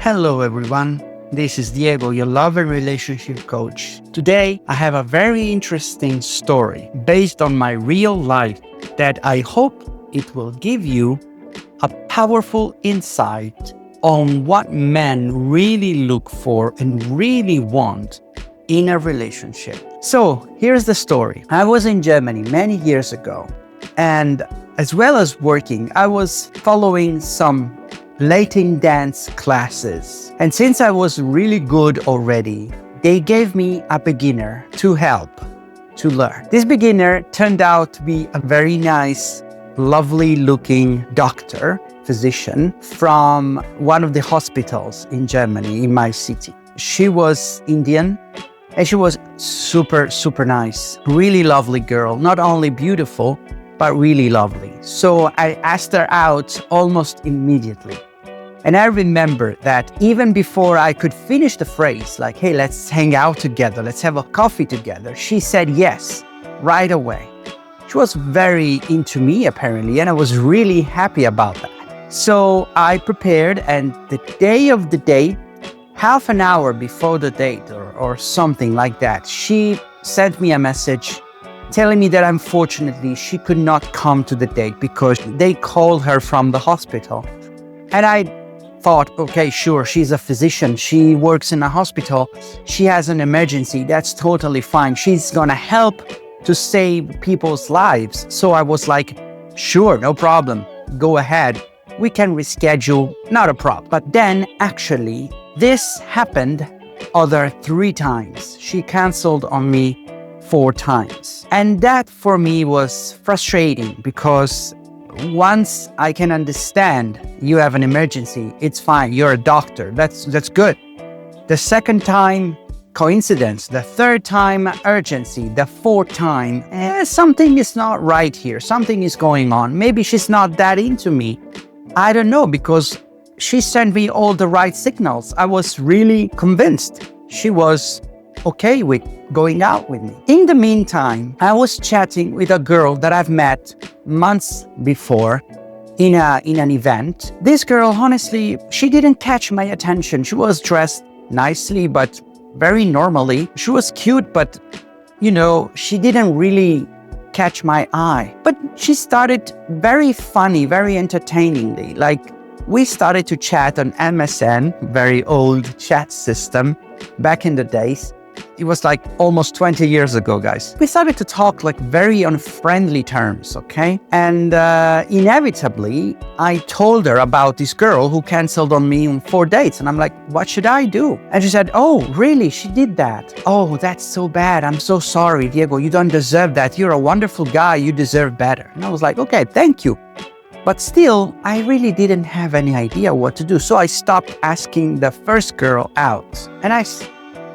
Hello everyone, this is Diego, your love and relationship coach. Today I have a very interesting story based on my real life that I hope it will give you a powerful insight on what men really look for and really want in a relationship. So here's the story. I was in Germany many years ago, and as well as working, I was following some Latin dance classes. And since I was really good already, they gave me a beginner to help to learn. This beginner turned out to be a very nice, lovely looking doctor, physician from one of the hospitals in Germany, in my city. She was Indian and she was super nice, really lovely girl, not only beautiful, but really lovely. So I asked her out almost immediately. And I remember that even before I could finish the phrase, like, hey, let's hang out together, let's have a coffee together, she said yes, right away. She was very into me, apparently, and I was really happy about that. So I prepared, and the day of the date, half an hour before the date or something like that, she sent me a message telling me that unfortunately she could not come to the date because they called her from the hospital. And I thought, okay, sure, she's a physician, she works in a hospital, she has an emergency, that's totally fine. She's gonna help to save people's lives. So I was like, sure, no problem, go ahead. We can reschedule, not a problem. But then actually, this happened other 3 times. She canceled on me 4 times. And that for me was frustrating because once I can understand you have an emergency, it's fine, you're a doctor, that's good. The second time, coincidence. The third time, urgency. The 4th time, something is not right here, something is going on. Maybe she's not that into me. I don't know, because she sent me all the right signals. I was really convinced she was okay with going out with me. In the meantime, I was chatting with a girl that I've met months before in an event. This girl, honestly, she didn't catch my attention. She was dressed nicely, but very normally. She was cute, but, she didn't really catch my eye. But she started very funny, very entertainingly. Like, we started to chat on MSN, very old chat system back in the days. It was like almost 20 years ago, guys. We started to talk like very on friendly terms, okay? And inevitably, I told her about this girl who canceled on me on 4 dates. And I'm like, what should I do? And she said, oh, really? She did that? Oh, that's so bad. I'm so sorry, Diego. You don't deserve that. You're a wonderful guy. You deserve better. And I was like, okay, thank you. But still, I really didn't have any idea what to do. So I stopped asking the first girl out. And I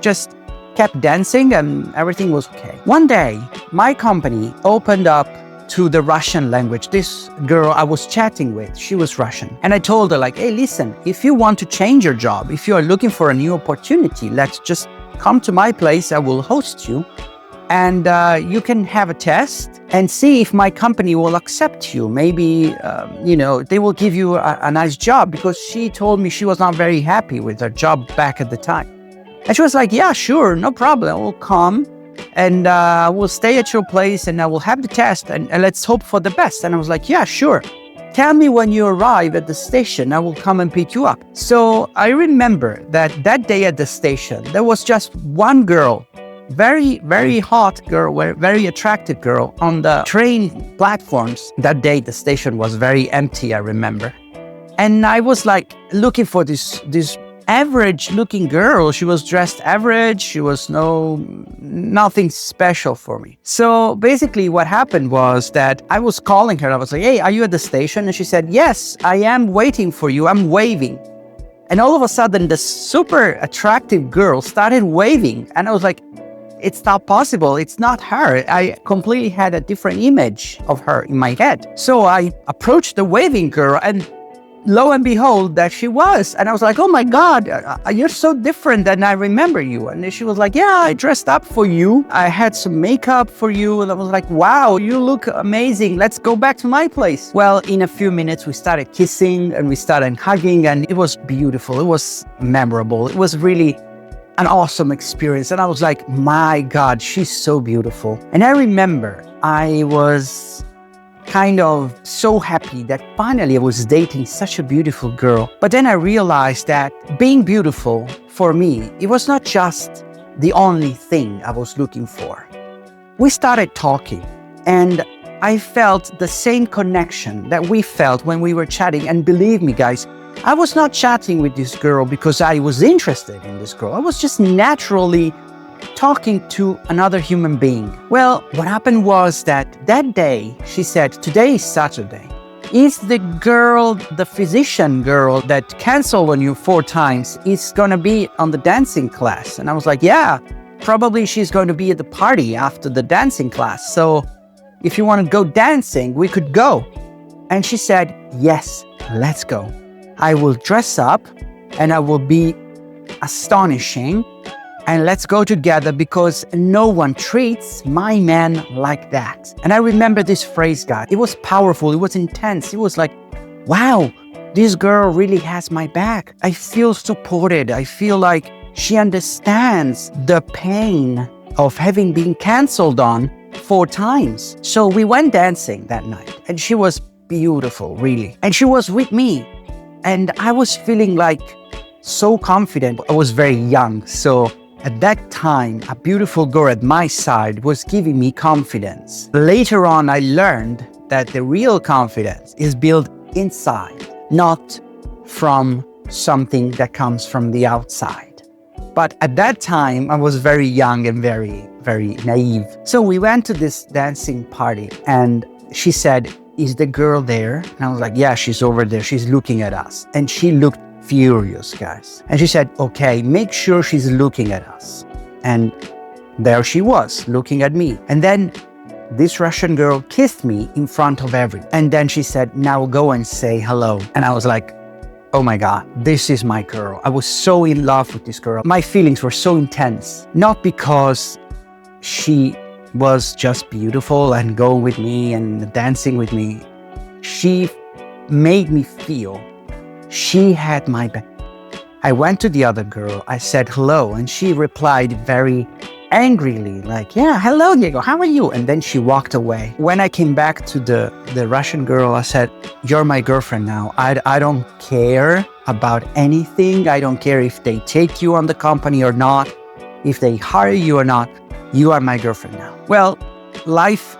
just kept dancing and everything was okay. One day, my company opened up to the Russian language. This girl I was chatting with, she was Russian. And I told her like, hey, listen, if you want to change your job, if you are looking for a new opportunity, let's just come to my place. I will host you. And you can have a test and see if my company will accept you. Maybe, they will give you a nice job, because she told me she was not very happy with her job back at the time. And she was like, yeah, sure, no problem. I will come and I will stay at your place and I will have the test and let's hope for the best. And I was like, yeah, sure. Tell me when you arrive at the station, I will come and pick you up. So I remember that day at the station, there was just one girl, very hot girl, very attractive girl on the train platforms. That day, the station was very empty, I remember. And I was like looking for this average looking girl. She was dressed average. She was nothing special for me. So basically what happened was that I was calling her. I was like, hey, are you at the station? And she said, yes, I am waiting for you. I'm waving. And all of a sudden, the super attractive girl started waving. And I was like, it's not possible. It's not her. I completely had a different image of her in my head. So I approached the waving girl and lo and behold, that she was. And I was like, oh my God, you're so different than I remember you. And then she was like, yeah, I dressed up for you. I had some makeup for you. And I was like, wow, you look amazing. Let's go back to my place. Well, in a few minutes, we started kissing and we started hugging, and it was beautiful. It was memorable. It was really an awesome experience. And I was like, my God, she's so beautiful. And I remember I was kind of so happy that finally I was dating such a beautiful girl. But then I realized that being beautiful for me, it was not just the only thing I was looking for. We started talking, and I felt the same connection that we felt when we were chatting. And believe me, guys, I was not chatting with this girl because I was interested in this girl. I was just naturally talking to another human being. Well, what happened was that day she said, today is Saturday. Is the girl, the physician girl that canceled on you 4 times, is gonna be on the dancing class? And I was like, yeah, probably she's going to be at the party after the dancing class. So if you want to go dancing, we could go. And she said, yes, let's go. I will dress up and I will be astonishing, and let's go together because no one treats my man like that. And I remember this phrase, guys. It was powerful. It was intense. It was like, wow, this girl really has my back. I feel supported. I feel like she understands the pain of having been canceled on 4 times. So we went dancing that night, and she was beautiful, really. And she was with me, and I was feeling like so confident. I was very young, so at that time, a beautiful girl at my side was giving me confidence. Later on, I learned that the real confidence is built inside, not from something that comes from the outside. But at that time, I was very young and very, very naive. So we went to this dancing party, and she said, is the girl there? And I was like, yeah, she's over there. She's looking at us. And she looked furious, guys. And she said, okay, make sure she's looking at us. And there she was, looking at me. And then this Russian girl kissed me in front of everyone. And then she said, now go and say hello. And I was like, oh my God, this is my girl. I was so in love with this girl. My feelings were so intense, not because she was just beautiful and going with me and dancing with me. She made me feel she had my back. I went to the other girl, I said hello, and she replied very angrily, like, yeah, hello, Diego, how are you? And then she walked away. When I came back to the Russian girl, I said, you're my girlfriend now. I don't care about anything. I don't care if they take you on the company or not, if they hire you or not. You are my girlfriend now. Well, life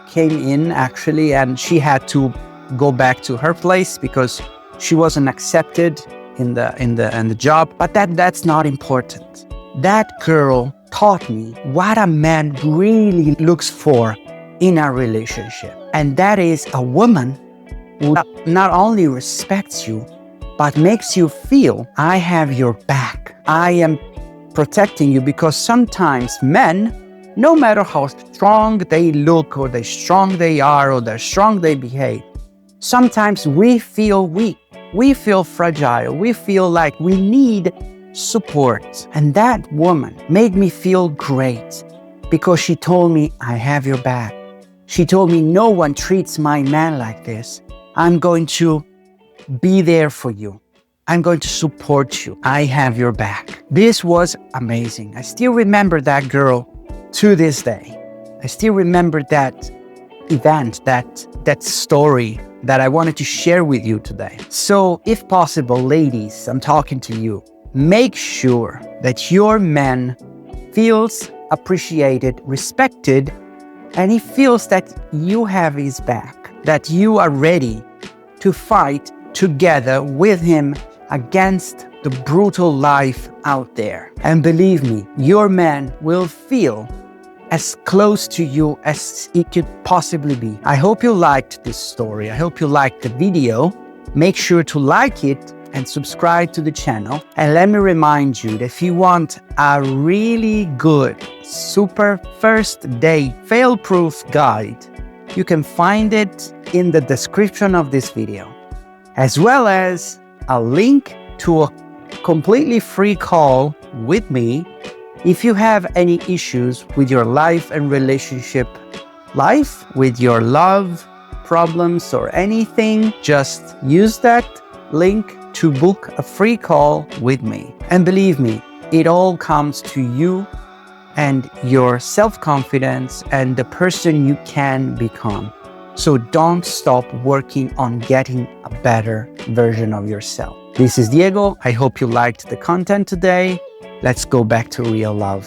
came in actually, and she had to go back to her place because she wasn't accepted in the job. But that's not important. That girl taught me what a man really looks for in a relationship. And that is a woman who not only respects you, but makes you feel, I have your back. I am protecting you. Because sometimes men, no matter how strong they look or how strong they are or how strong they behave, sometimes we feel weak. We feel fragile. We feel like we need support. And that woman made me feel great because she told me, I have your back. She told me, no one treats my man like this. I'm going to be there for you. I'm going to support you. I have your back. This was amazing. I still remember that girl to this day. I still remember that event, that story that I wanted to share with you today. So if possible, ladies, I'm talking to you, make sure that your man feels appreciated, respected, and he feels that you have his back, that you are ready to fight together with him against the brutal life out there. And believe me, your man will feel as close to you as it could possibly be. I hope you liked this story. I hope you liked the video. Make sure to like it and subscribe to the channel. And let me remind you that if you want a really good, super first day fail-proof guide, you can find it in the description of this video. as well as a link to a completely free call with me if you have any issues with your life and relationship life, with your love problems or anything. Just use that link to book a free call with me. And believe me, it all comes to you and your self-confidence and the person you can become. So don't stop working on getting a better version of yourself. This is Diego. I hope you liked the content today. Let's go back to real love.